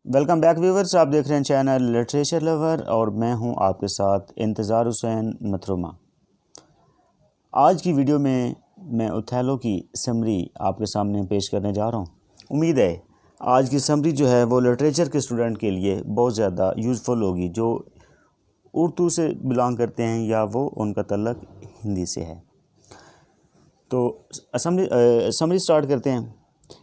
Welcome back viewers, آپ دیکھ رہے ہیں چینل لٹریچر لور اور میں ہوں آپ کے ساتھ انتظار حسین مترومہ۔ آج کی ویڈیو میں اوتھیلو کی سمری آپ کے سامنے پیش کرنے جا رہا ہوں۔ امید ہے آج کی سمری جو ہے وہ لٹریچر کے اسٹوڈنٹ کے لیے بہت زیادہ یوزفل ہوگی، جو اردو سے بلانگ کرتے ہیں یا وہ ان کا تعلق ہندی سے ہے۔ تو سمری سٹارٹ کرتے ہیں۔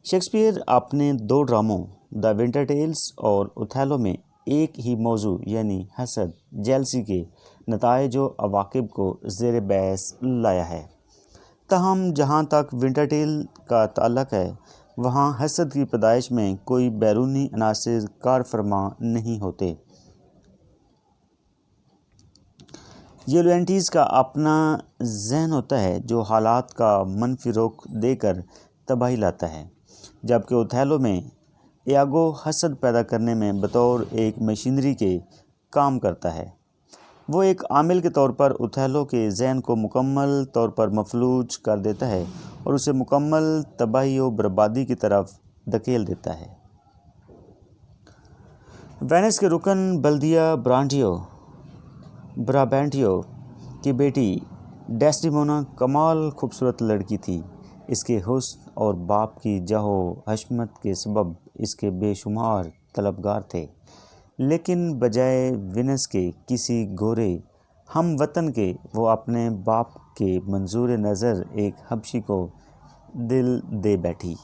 شیکسپیئر اپنے دو ڈراموں دا ونٹر ٹیلز اور اوتھیلو میں ایک ہی موضوع یعنی حسد، جیلسی کے نتائج و عواقب کو زیر بحث لایا ہے۔ تاہم جہاں تک ونٹر ٹیل کا تعلق ہے، وہاں حسد کی پیدائش میں کوئی بیرونی عناصر کار فرما نہیں ہوتے۔ یولینٹیز کا اپنا ذہن ہوتا ہے جو حالات کا منفی رخ دے کر تباہی لاتا ہے، جبکہ اوتھیلو میں ایاگو حسد پیدا کرنے میں بطور ایک مشینری کے کام کرتا ہے۔ وہ ایک عامل کے طور پر اوتھیلو کے ذہن کو مکمل طور پر مفلوج کر دیتا ہے اور اسے مکمل تباہی و بربادی کی طرف دھکیل دیتا ہے۔ وینس کے رکن بلدیہ برابنٹیو کی بیٹی ڈیسڈیمونا کمال خوبصورت لڑکی تھی۔ اس کے حسن اور باپ کی جاہ و حشمت کے سبب اس کے بے شمار طلبگار تھے، لیکن بجائے وینس کے کسی گورے ہم وطن کے وہ اپنے باپ کے منظور نظر ایک حبشی کو دل دے بیٹھی۔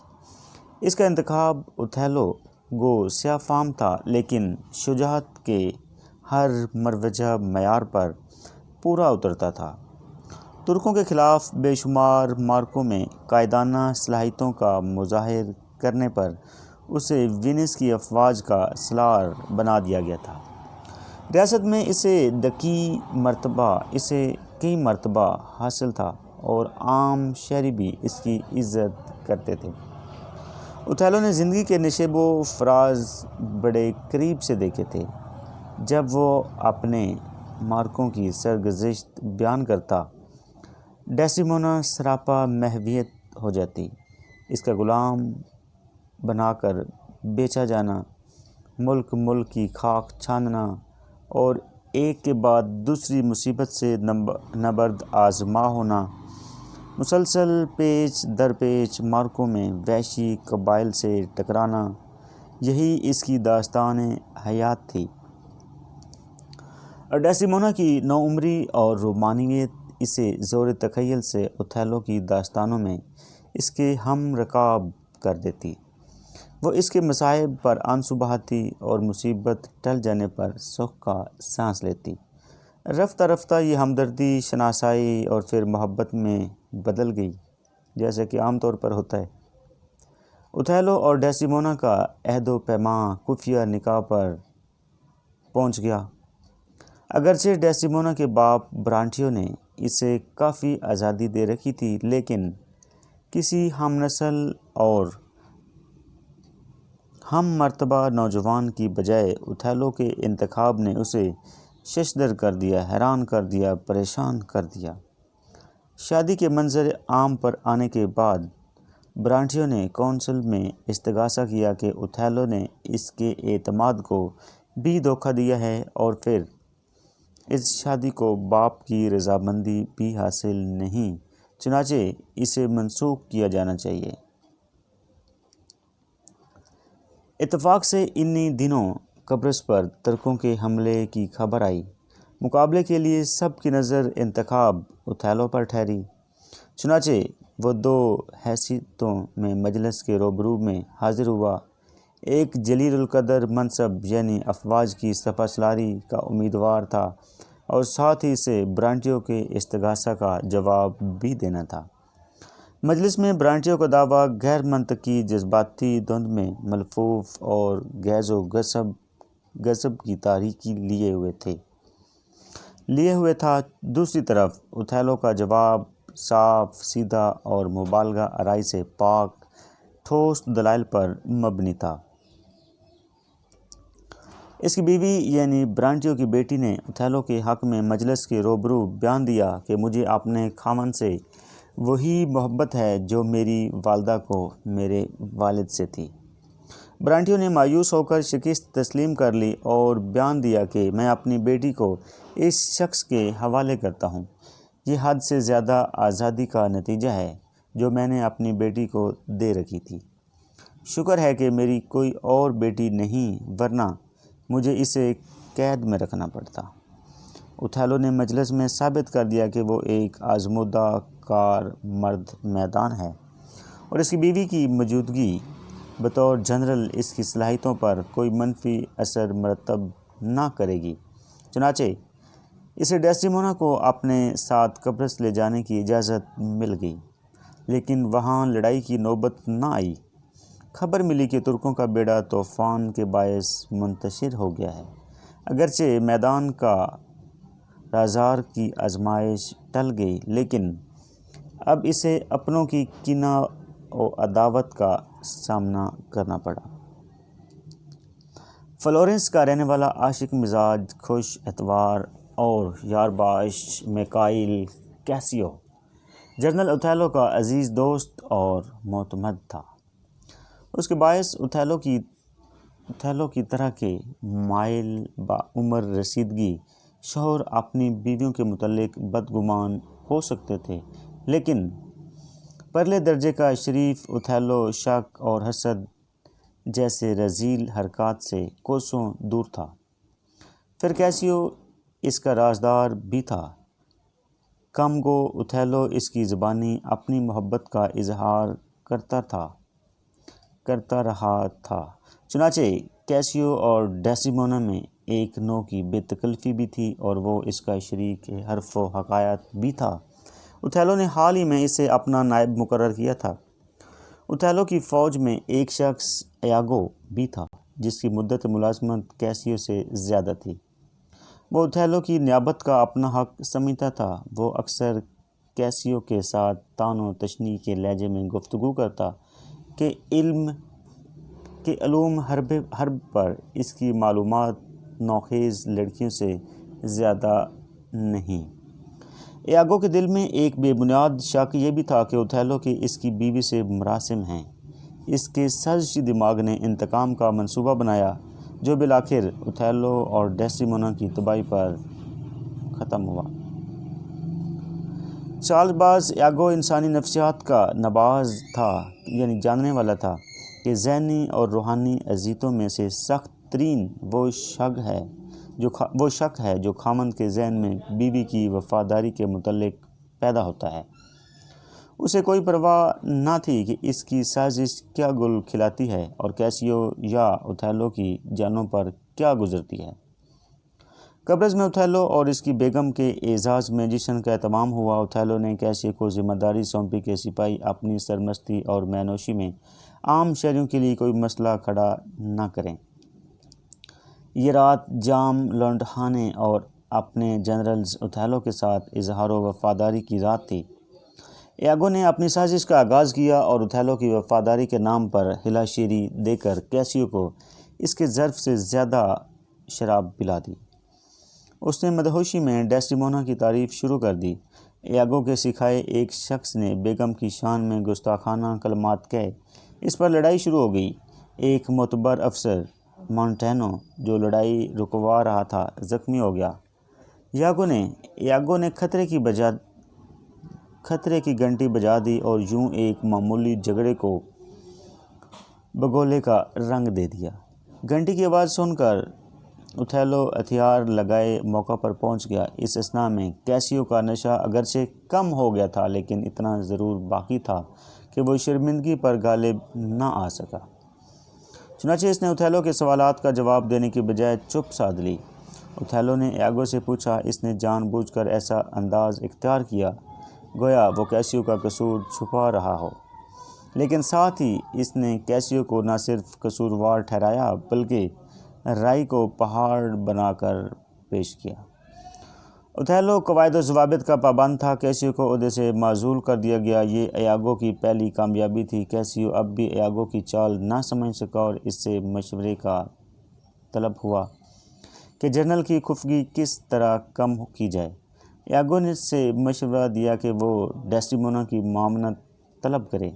اس کا انتخاب اوتھیلو گو سیاہ فام تھا، لیکن شجاعت کے ہر مروجہ معیار پر پورا اترتا تھا۔ ترکوں کے خلاف بے شمار معرکوں میں قائدانہ صلاحیتوں کا مظاہر کرنے پر اسے وینس کی افواج کا سالار بنا دیا گیا تھا۔ ریاست میں اسے کئی مرتبہ حاصل تھا اور عام شہری بھی اس کی عزت کرتے تھے۔ اوتھیلو نے زندگی کے نشیب و فراز بڑے قریب سے دیکھے تھے۔ جب وہ اپنے معرکوں کی سرگزشت بیان کرتا، ڈیسڈیمونا سراپا محویت ہو جاتی۔ اس کا غلام بنا کر بیچا جانا، ملک ملک کی خاک چھاننا اور ایک کے بعد دوسری مصیبت سے نبرد آزما ہونا، مسلسل پیچ در پیچ معرکوں میں وحشی قبائل سے ٹکرانا، یہی اس کی داستان حیات تھی۔ ڈیسڈیمونا کی نوعمری اور رومانویت اسے زور تخیل سے اوتھیلو کی داستانوں میں اس کے ہم رکاب کر دیتی۔ وہ اس کے مصائب پر آنسو بہاتی اور مصیبت ٹل جانے پر سکھ کا سانس لیتی۔ رفتہ رفتہ یہ ہمدردی شناسائی اور پھر محبت میں بدل گئی، جیسا کہ عام طور پر ہوتا ہے۔ اوتھیلو اور ڈیسڈیمونا کا عہد و پیمان خفیہ نکاح پر پہنچ گیا۔ اگرچہ ڈیسڈیمونا کے باپ برانٹیو نے اسے کافی آزادی دے رکھی تھی، لیکن کسی ہم نسل اور ہم مرتبہ نوجوان کی بجائے اوتھیلو کے انتخاب نے اسے ششدر کر دیا، حیران کر دیا، پریشان کر دیا۔ شادی کے منظر عام پر آنے کے بعد برانٹیو نے کونسل میں استغاثہ کیا کہ اوتھیلو نے اس کے اعتماد کو بھی دھوکہ دیا ہے اور پھر اس شادی کو باپ کی رضامندی بھی حاصل نہیں، چنانچہ اسے منسوخ کیا جانا چاہیے۔ اتفاق سے انہی دنوں قبرص پر ترکوں کے حملے کی خبر آئی۔ مقابلے کے لیے سب کی نظر انتخاب اوتھیلو پر ٹھہری، چنانچہ وہ دو حیثیتوں میں مجلس کے روبرو میں حاضر ہوا۔ ایک جلیل القدر منصب یعنی افواج کی سپہ سالاری کا امیدوار تھا اور ساتھ ہی اسے برانٹیو کے استغاثہ کا جواب بھی دینا تھا۔ مجلس میں برانٹیو کا دعویٰ غیر منطقی، جذباتی دھند میں ملفوف اور غیظ و غضب کی تاریکی لیے ہوئے تھا۔ دوسری طرف اوتھیلو کا جواب صاف، سیدھا اور مبالغہ آرائی سے پاک، ٹھوس دلائل پر مبنی تھا۔ اس کی بیوی یعنی برانٹیو کی بیٹی نے اوتھیلو کے حق میں مجلس کے روبرو بیان دیا کہ مجھے اپنے خاوند سے وہی محبت ہے جو میری والدہ کو میرے والد سے تھی۔ برانٹیو نے مایوس ہو کر شکست تسلیم کر لی اور بیان دیا کہ میں اپنی بیٹی کو اس شخص کے حوالے کرتا ہوں۔ یہ حد سے زیادہ آزادی کا نتیجہ ہے جو میں نے اپنی بیٹی کو دے رکھی تھی۔ شکر ہے کہ میری کوئی اور بیٹی نہیں، ورنہ مجھے اسے قید میں رکھنا پڑتا۔ اوتھیلو نے مجلس میں ثابت کر دیا کہ وہ ایک آزمودہ کار مرد میدان ہے اور اس کی بیوی کی موجودگی بطور جنرل اس کی صلاحیتوں پر کوئی منفی اثر مرتب نہ کرے گی۔ چنانچہ اسے ڈیسڈیمونا کو اپنے ساتھ قبرص لے جانے کی اجازت مل گئی، لیکن وہاں لڑائی کی نوبت نہ آئی۔ خبر ملی کہ ترکوں کا بیڑا طوفان کے باعث منتشر ہو گیا ہے۔ اگرچہ میدان کا رازدار کی آزمائش ٹل گئی، لیکن اب اسے اپنوں کی کینہ و عداوت کا سامنا کرنا پڑا۔ فلورنس کا رہنے والا عاشق مزاج، خوش اتوار اور یارباش میکائیل کیسیو جنرل اوتھیلو کا عزیز دوست اور معتمد تھا۔ اس کے باعث اوتھیلو کی طرح کے مائل با عمر رسیدگی شوہر اپنی بیویوں کے متعلق بدگمان ہو سکتے تھے، لیکن پرلے درجے کا شریف اوتھیلو شک اور حسد جیسے رذیل حرکات سے کوسوں دور تھا۔ پھر کیسیو اس کا رازدار بھی تھا۔ کم گو اوتھیلو اس کی زبانی اپنی محبت کا اظہار کرتا رہا تھا۔ چنانچہ کیسیو اور ڈیسڈیمونا میں ایک نوع کی بے تکلفی بھی تھی اور وہ اس کا شریک حرف و حکایت بھی تھا۔ اوتھیلو نے حال ہی میں اسے اپنا نائب مقرر کیا تھا۔ اوتھیلو کی فوج میں ایک شخص ایاگو بھی تھا جس کی مدت ملازمت کیسیو سے زیادہ تھی۔ وہ اوتھیلو کی نیابت کا اپنا حق سمجھتا تھا۔ وہ اکثر کیسیو کے ساتھ طعن و تشنیع کے لہجے میں گفتگو کرتا کہ علوم حرب پر اس کی معلومات نوخیز لڑکیوں سے زیادہ نہیں۔ ایاگو کے دل میں ایک بے بنیاد شک یہ بھی تھا کہ اوتھیلو کے اس کی بیوی سے مراسم ہیں۔ اس کے سازشی دماغ نے انتقام کا منصوبہ بنایا جو بالآخر اوتھیلو اور ڈیسڈیمونا کی تباہی پر ختم ہوا۔ چال باز ایاگو انسانی نفسیات کا نباز تھا، یعنی جاننے والا تھا کہ ذہنی اور روحانی اذیتوں میں سے سخت ترین وہ شک ہے جو خامند کے ذہن میں بیوی کی وفاداری کے متعلق پیدا ہوتا ہے۔ اسے کوئی پرواہ نہ تھی کہ اس کی سازش کیا گل کھلاتی ہے اور کیسیو یا اوتھیلو کی جانوں پر کیا گزرتی ہے۔ قبرص میں اوتھیلو اور اس کی بیگم کے اعزاز میں جشن کا اہتمام ہوا۔ اوتھیلو نے کیسیو کو ذمہ داری سونپی کہ سپاہی اپنی سرمستی اور مینوشی میں عام شہریوں کے لیے کوئی مسئلہ کھڑا نہ کریں۔ یہ رات جام لوٹھانے اور اپنے جنرلز اوتھیلو کے ساتھ اظہار و وفاداری کی رات تھی۔ ایاگو نے اپنی سازش کا آغاز کیا اور اوتھیلو کی وفاداری کے نام پر ہلا شیری دے کر کیسیو کو اس کے ظرف سے زیادہ شراب پلا دی۔ اس نے مدہوشی میں ڈیسڈیمونا کی تعریف شروع کر دی۔ ایاگو کے سکھائے ایک شخص نے بیگم کی شان میں گستاخانہ کلمات کہے۔ اس پر لڑائی شروع ہو گئی۔ ایک معتبر افسر مونٹینو جو لڑائی رکوا رہا تھا زخمی ہو گیا۔ ایاگو نے خطرے کی گھنٹی بجا دی اور یوں ایک معمولی جھگڑے کو بگولے کا رنگ دے دیا۔ گھنٹی کی آواز سن کر اوتھیلو ہتھیار لگائے موقع پر پہنچ گیا۔ اس اثناء میں کیسیو کا نشہ اگرچہ کم ہو گیا تھا، لیکن اتنا ضرور باقی تھا کہ وہ شرمندگی پر غالب نہ آ سکا۔ چنانچہ اس نے اوتھیلو کے سوالات کا جواب دینے کی بجائے چپ سادھ لی۔ اوتھیلو نے ایاگو سے پوچھا، اس نے جان بوجھ کر ایسا انداز اختیار کیا گویا وہ کیسیو کا قصور چھپا رہا ہو، لیکن ساتھ ہی اس نے کیسیو کو نہ صرف قصوروار ٹھہرایا بلکہ رائی کو پہاڑ بنا کر پیش کیا۔ اوتھیلو قواعد و ضوابط کا پابند تھا۔ کیسیو کو عہدے سے معزول کر دیا گیا۔ یہ ایاگو کی پہلی کامیابی تھی۔ کیسیو اب بھی ایاگو کی چال نہ سمجھ سکا اور اس سے مشورے کا طلب ہوا کہ جنرل کی خفگی کس طرح کم کی جائے۔ ایاگو نے سے مشورہ دیا کہ وہ ڈیسڈیمونا کی معاونت طلب کرے۔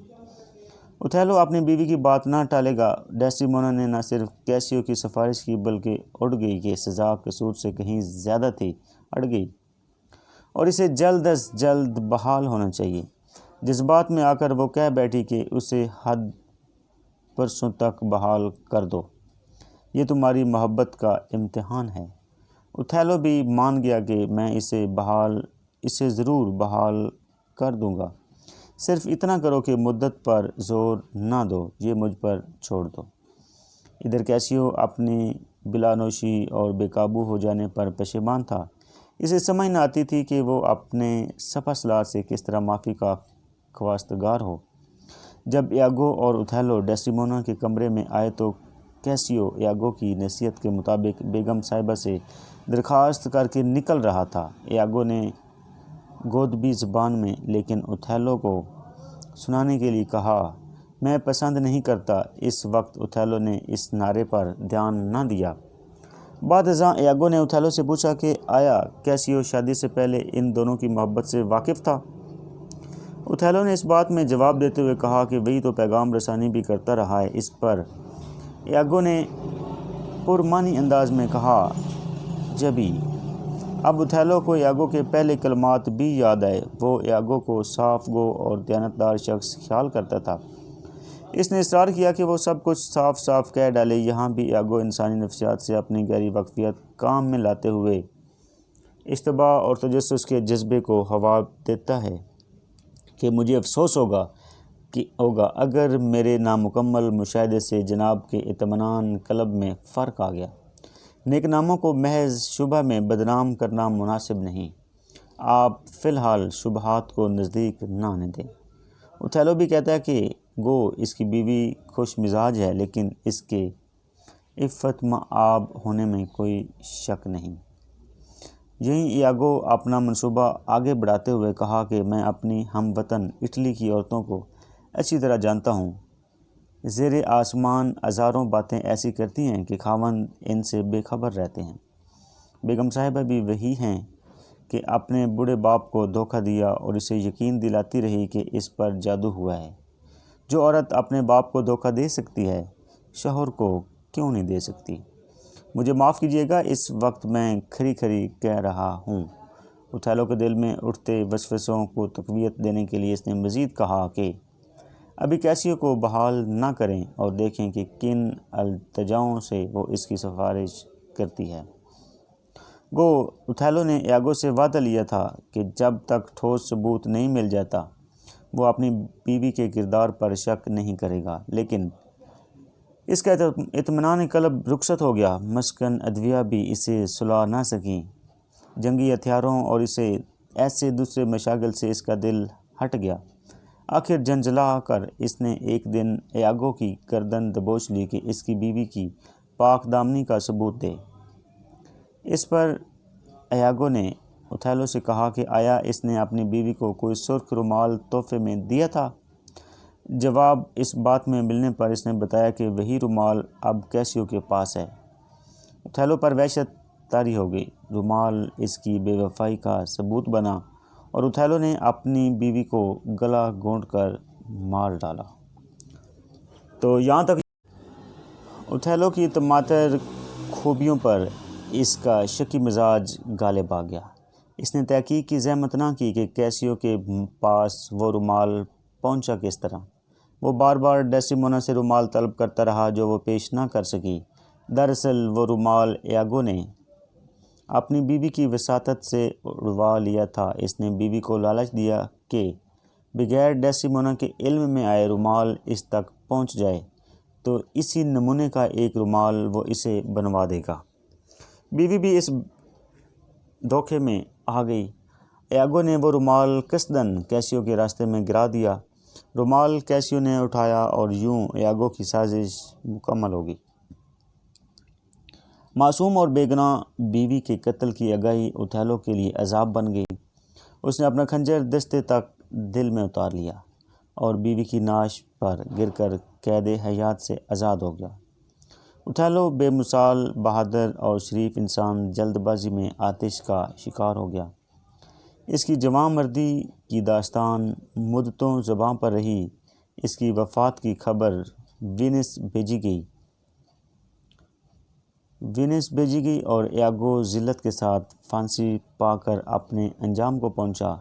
اوتھیلو اپنی بیوی کی بات نہ ٹالے گا۔ ڈیسڈیمونا نے نہ صرف کیسیو کی سفارش کی بلکہ اڑ گئی کہ سزا قصور سے کہیں زیادہ تھی، اڑ گئی اور اسے جلد از جلد بحال ہونا چاہیے۔ جذبات میں آ کر وہ کہہ بیٹھی کہ اسے حد پرسوں تک بحال کر دو، یہ تمہاری محبت کا امتحان ہے۔ اوتھیلو بھی مان گیا کہ میں اسے ضرور بحال کر دوں گا، صرف اتنا کرو کہ مدت پر زور نہ دو، یہ مجھ پر چھوڑ دو۔ ادھر کیسیو اپنی بلانوشی اور بے قابو ہو جانے پر پشیمان تھا۔ اسے سمجھ نہ آتی تھی کہ وہ اپنے سپہ سالار سے کس طرح معافی کا خواستگار ہو۔ جب ایاگو اور اوتھیلو ڈیسڈیمونا کے کمرے میں آئے تو کیسیو ایاگو کی نصیحت کے مطابق بیگم صاحبہ سے درخواست کر کے نکل رہا تھا۔ ایاگو نے گودبی زبان میں لیکن اوتھیلو کو سنانے کے لیے کہا، میں پسند نہیں کرتا۔ اس وقت اوتھیلو نے اس نعرے پر دھیان نہ دیا۔ بعد ازاں ایاگو نے اوتھیلو سے پوچھا کہ آیا کیسیو شادی سے پہلے ان دونوں کی محبت سے واقف تھا؟ اوتھیلو نے اس بات میں جواب دیتے ہوئے کہا کہ وہی تو پیغام رسانی بھی کرتا رہا ہے۔ اس پر ایاگو نے پرمعنی انداز میں کہا، جبھی۔ اب اوتھیلو کو ایاگو کے پہلے کلمات بھی یاد آئے۔ وہ ایاگو کو صاف گو اور دیانتدار شخص خیال کرتا تھا۔ اس نے اصرار کیا کہ وہ سب کچھ صاف صاف کہہ ڈالے۔ یہاں بھی ایاگو انسانی نفسیات سے اپنی گہری واقفیت کام میں لاتے ہوئے اشتباہ اور تجسس کے جذبے کو ہوا دیتا ہے کہ مجھے افسوس ہوگا اگر میرے نامکمل مشاہدے سے جناب کے اطمینان قلب میں فرق آ گیا۔ نیک ناموں کو محض شبہ میں بدنام کرنا مناسب نہیں۔ آپ فی الحال شبہات کو نزدیک نہ آنے دیں۔ اوتھیلو بھی کہتا ہے کہ گو اس کی بیوی خوش مزاج ہے لیکن اس کے عفت مآب ہونے میں کوئی شک نہیں۔ یہیں ایاگو اپنا منصوبہ آگے بڑھاتے ہوئے کہا کہ میں اپنی ہم وطن اٹلی کی عورتوں کو اچھی طرح جانتا ہوں۔ زیر آسمان ہزاروں باتیں ایسی کرتی ہیں کہ خاوند ان سے بے خبر رہتے ہیں۔ بیگم صاحبہ بھی وہی ہیں کہ اپنے بوڑھے باپ کو دھوکہ دیا اور اسے یقین دلاتی رہی کہ اس پر جادو ہوا ہے۔ جو عورت اپنے باپ کو دھوکہ دے سکتی ہے، شوہر کو کیوں نہیں دے سکتی؟ مجھے معاف کیجیے گا، اس وقت میں کھری کھری کہہ رہا ہوں۔ اوتھیلو کے دل میں اٹھتے وسوسوں کو تقویت دینے کے لیے اس نے مزید کہا کہ ابھی کیسیو کو بحال نہ کریں اور دیکھیں کہ کن التجاؤں سے وہ اس کی سفارش کرتی ہے۔ گو اوتھیلو نے ایاگو سے وعدہ لیا تھا کہ جب تک ٹھوس ثبوت نہیں مل جاتا وہ اپنی بیوی کے کردار پر شک نہیں کرے گا، لیکن اس کا اطمینان قلب رخصت ہو گیا۔ مسکن ادویہ بھی اسے سلا نہ سکیں، جنگی ہتھیاروں اور اسے ایسے دوسرے مشاغل سے اس کا دل ہٹ گیا۔ آخر جھنجھلا کر اس نے ایک دن ایاگو کی گردن دبوچ لی کہ اس کی بیوی کی پاک دامنی کا ثبوت دے۔ اس پر ایاگو نے اوتھیلو سے کہا کہ آیا اس نے اپنی بیوی کو کوئی سرخ رومال تحفے میں دیا تھا؟ جواب اس بات میں ملنے پر اس نے بتایا کہ وہی رومال اب کیسیو کے پاس ہے۔ اوتھیلو پر وحشت طاری ہو گئی۔ رومال اس کی بے وفائی کا ثبوت بنا اور اوتھیلو نے اپنی بیوی کو گلا گھونٹ کر مار ڈالا۔ تو یہاں تک اوتھیلو کی تماتر خوبیوں پر اس کا شکی مزاج غالب آ گیا۔ اس نے تحقیق کی زحمت نہ کی کہ کیسیو کے پاس وہ رومال پہنچا کس طرح۔ وہ بار بار ڈیسڈیمونا سے رومال طلب کرتا رہا جو وہ پیش نہ کر سکی۔ دراصل وہ رومال ایاگو نے اپنی بیوی کی وساطت سے اڑوا لیا تھا۔ اس نے بیوی کو لالچ دیا کہ بغیر ڈیسڈیمونا کے علم میں آئے رومال اس تک پہنچ جائے تو اسی نمونے کا ایک رومال وہ اسے بنوا دے گا۔ بیوی بھی اس دھوکے میں آ گئی۔ ایاگو نے وہ رومال قصداً کیسیو کے راستے میں گرا دیا۔ رومال کیسیو نے اٹھایا اور یوں ایاگو کی سازش مکمل ہو گئی۔ معصوم اور بے گناہ بیوی کے قتل کی آگاہی اوتھیلو کے لیے عذاب بن گئی۔ اس نے اپنا خنجر دستے تک دل میں اتار لیا اور بیوی کی ناش پر گر کر قید حیات سے آزاد ہو گیا۔ اوتھیلو بے مثال بہادر اور شریف انسان جلد بازی میں آتش کا شکار ہو گیا۔ اس کی جواں مردی کی داستان مدتوں زباں پر رہی۔ اس کی وفات کی خبر وینس بھیجی گئی اور ایاگو ذلت کے ساتھ پھانسی پا کر اپنے انجام کو پہنچا۔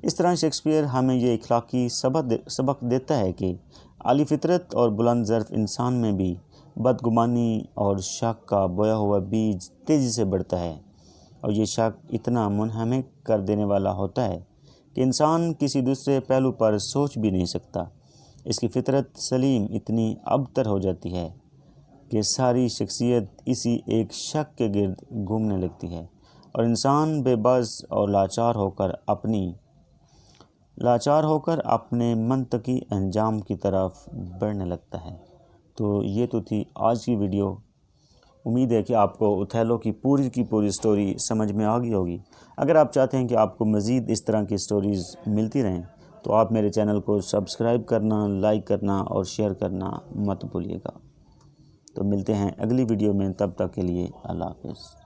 اس طرح شیکسپیئر ہمیں یہ اخلاقی سبق دیتا ہے کہ اعلی فطرت اور بلند ظرف انسان میں بھی بدگمانی اور شک کا بویا ہوا بیج تیزی سے بڑھتا ہے، اور یہ شک اتنا منہمک کر دینے والا ہوتا ہے کہ انسان کسی دوسرے پہلو پر سوچ بھی نہیں سکتا۔ اس کی فطرت سلیم اتنی ابتر ہو جاتی ہے کہ ساری شخصیت اسی ایک شک کے گرد گھومنے لگتی ہے، اور انسان بے بس اور لاچار ہو کر اپنے منطقی انجام کی طرف بڑھنے لگتا ہے۔ تو یہ تو تھی آج کی ویڈیو۔ امید ہے کہ آپ کو اوتھیلو کی پوری سٹوری سمجھ میں آ گئی ہوگی۔ اگر آپ چاہتے ہیں کہ آپ کو مزید اس طرح کی سٹوریز ملتی رہیں تو آپ میرے چینل کو سبسکرائب کرنا، لائک کرنا اور شیئر کرنا مت بھولیے گا۔ تو ملتے ہیں اگلی ویڈیو میں، تب تک کے لیے اللہ حافظ۔